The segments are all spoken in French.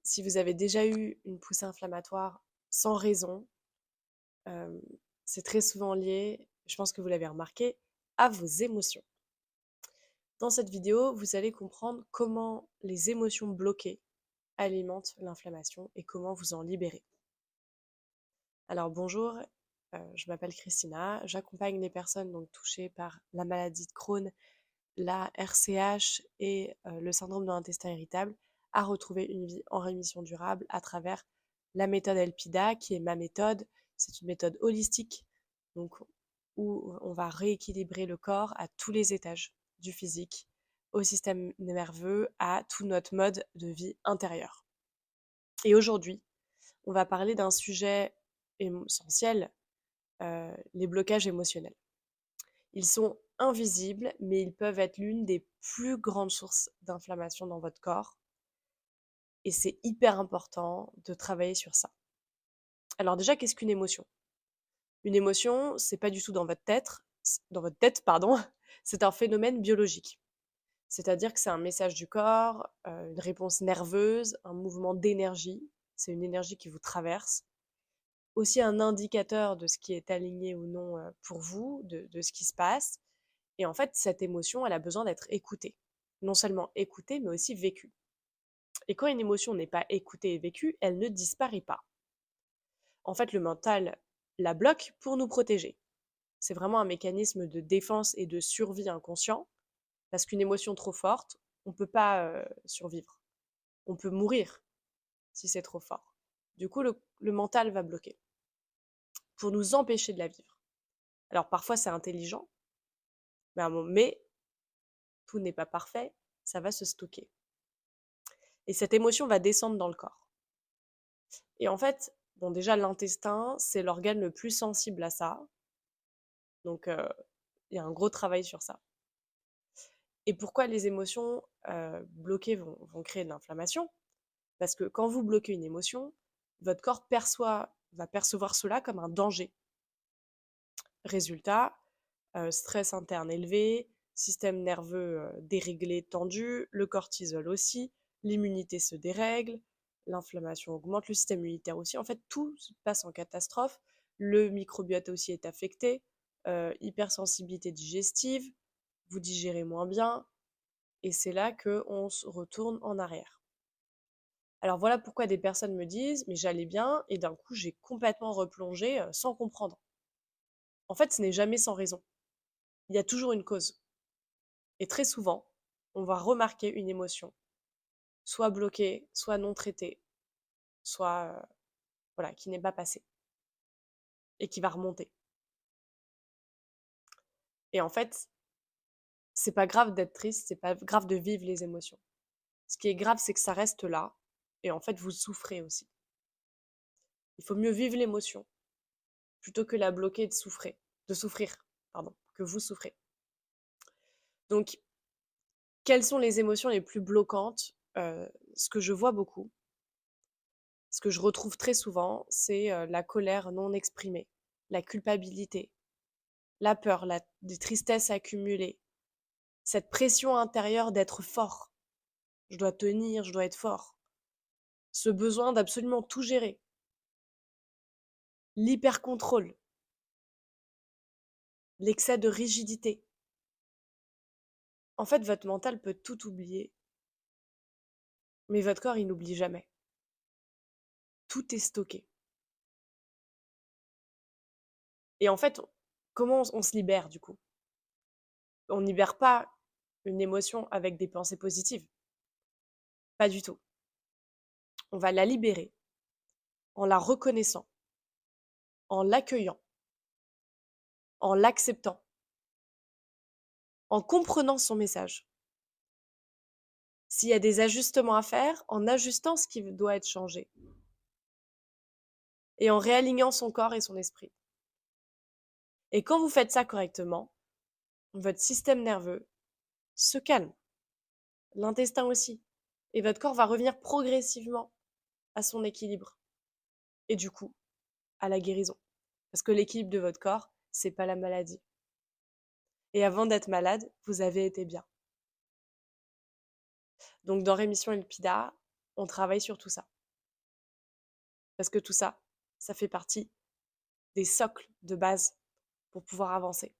Si vous avez déjà eu une poussée inflammatoire sans raison, hem, c'est très souvent lié, je pense que vous l'avez remarqué, à vos émotions. Dans cette vidéo, vous allez comprendre comment les émotions bloquées alimentent l'inflammation et comment vous en libérer. Alors bonjour, je m'appelle Christina, j'accompagne les personnes donc touchées par la maladie de Crohn, la RCH et le syndrome de l'intestin irritable à retrouver une vie en rémission durable à travers la méthode ELPIDA, qui est ma méthode. C'est une méthode holistique, donc où on va rééquilibrer le corps à tous les étages, du physique au système nerveux, à tout notre mode de vie intérieur. Et aujourd'hui, on va parler d'un sujet essentiel, les blocages émotionnels. Ils sont invisibles, mais ils peuvent être l'une des plus grandes sources d'inflammation dans votre corps. Et c'est hyper important de travailler sur ça. Alors déjà, qu'est-ce qu'une émotion? Une émotion, c'est pas du tout dans votre tête, pardon, c'est un phénomène biologique. C'est-à-dire que c'est un message du corps, une réponse nerveuse, un mouvement d'énergie. C'est une énergie qui vous traverse. Aussi un indicateur de ce qui est aligné ou non pour vous, de ce qui se passe. Et en fait, cette émotion, elle a besoin d'être écoutée. Non seulement écoutée, mais aussi vécue. Et quand une émotion n'est pas écoutée et vécue, elle ne disparaît pas. En fait, le mental la bloque pour nous protéger. C'est vraiment un mécanisme de défense et de survie inconscient, parce qu'une émotion trop forte, on ne peut pas survivre. On peut mourir si c'est trop fort. Du coup, le mental va bloquer pour nous empêcher de la vivre. Alors parfois, c'est intelligent, mais tout n'est pas parfait, ça va se stocker. Et cette émotion va descendre dans le corps. Et en fait, bon, déjà, l'intestin, c'est l'organe le plus sensible à ça. Donc, il y a un gros travail sur ça. Et pourquoi les émotions bloquées vont créer de l'inflammation? Parce que quand vous bloquez une émotion, votre corps va percevoir cela comme un danger. Résultat, stress interne élevé, système nerveux déréglé, tendu, le cortisol aussi, l'immunité se dérègle, l'inflammation augmente, le système immunitaire aussi. En fait, tout se passe en catastrophe. Le microbiote aussi est affecté, hypersensibilité digestive, vous digérez moins bien, et c'est là qu'on se retourne en arrière. Alors voilà pourquoi des personnes me disent mais j'allais bien et d'un coup j'ai complètement replongé sans comprendre. En fait, ce n'est jamais sans raison. Il y a toujours une cause. Et très souvent, on va remarquer une émotion, soit bloquée, soit non traitée, soit voilà, qui n'est pas passée et qui va remonter. Et en fait, c'est pas grave d'être triste, c'est pas grave de vivre les émotions. Ce qui est grave, c'est que ça reste là et en fait, vous souffrez aussi. Il faut mieux vivre l'émotion plutôt que la bloquer et de souffrir, pardon, que vous souffrez. Donc, quelles sont les émotions les plus bloquantes? Ce que je vois beaucoup, ce que je retrouve très souvent, c'est la colère non exprimée, la culpabilité, la peur, des tristesses accumulées, cette pression intérieure d'être fort. Je dois tenir, je dois être fort. Ce besoin d'absolument tout gérer, l'hyper-contrôle, l'excès de rigidité. En fait, votre mental peut tout oublier, mais votre corps, il n'oublie jamais. Tout est stocké. Et en fait, comment on se libère du coup? On ne libère pas une émotion avec des pensées positives. Pas du tout. On va la libérer en la reconnaissant, en l'accueillant, en l'acceptant, en comprenant son message. S'il y a des ajustements à faire, en ajustant ce qui doit être changé et en réalignant son corps et son esprit. Et quand vous faites ça correctement, votre système nerveux se calme, l'intestin aussi, et votre corps va revenir progressivement à son équilibre et du coup à la guérison. Parce que l'équilibre de votre corps, c'est pas la maladie. Et avant d'être malade, vous avez été bien. Donc dans Rémission Elpida, on travaille sur tout ça. Parce que tout ça, ça fait partie des socles de base pour pouvoir avancer.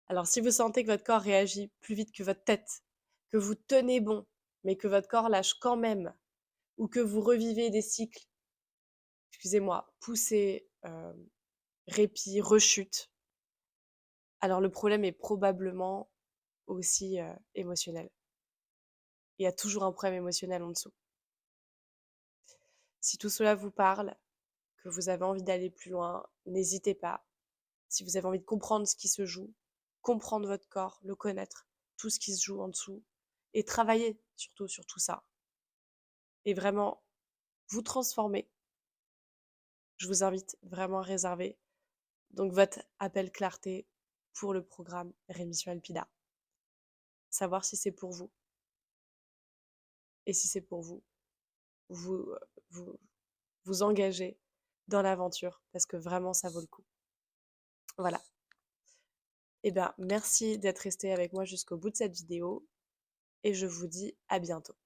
Alors si vous sentez que votre corps réagit plus vite que votre tête, que vous tenez bon, mais que votre corps lâche quand même, ou que vous revivez des cycles, excusez-moi, poussée, répit, rechute, alors le problème est probablement aussi émotionnel. Il y a toujours un problème émotionnel en dessous. Si tout cela vous parle, que vous avez envie d'aller plus loin, n'hésitez pas. Si vous avez envie de comprendre ce qui se joue, comprendre votre corps, le connaître, tout ce qui se joue en dessous, et travailler surtout sur tout ça. Et vraiment vous transformer. Je vous invite vraiment à réserver donc votre appel clarté pour le programme Rémission Elpida. Savoir si c'est pour vous. Et si c'est pour vous, vous, vous, vous engagez dans l'aventure parce que vraiment ça vaut le coup. Voilà. Eh bien, merci d'être resté avec moi jusqu'au bout de cette vidéo et je vous dis à bientôt.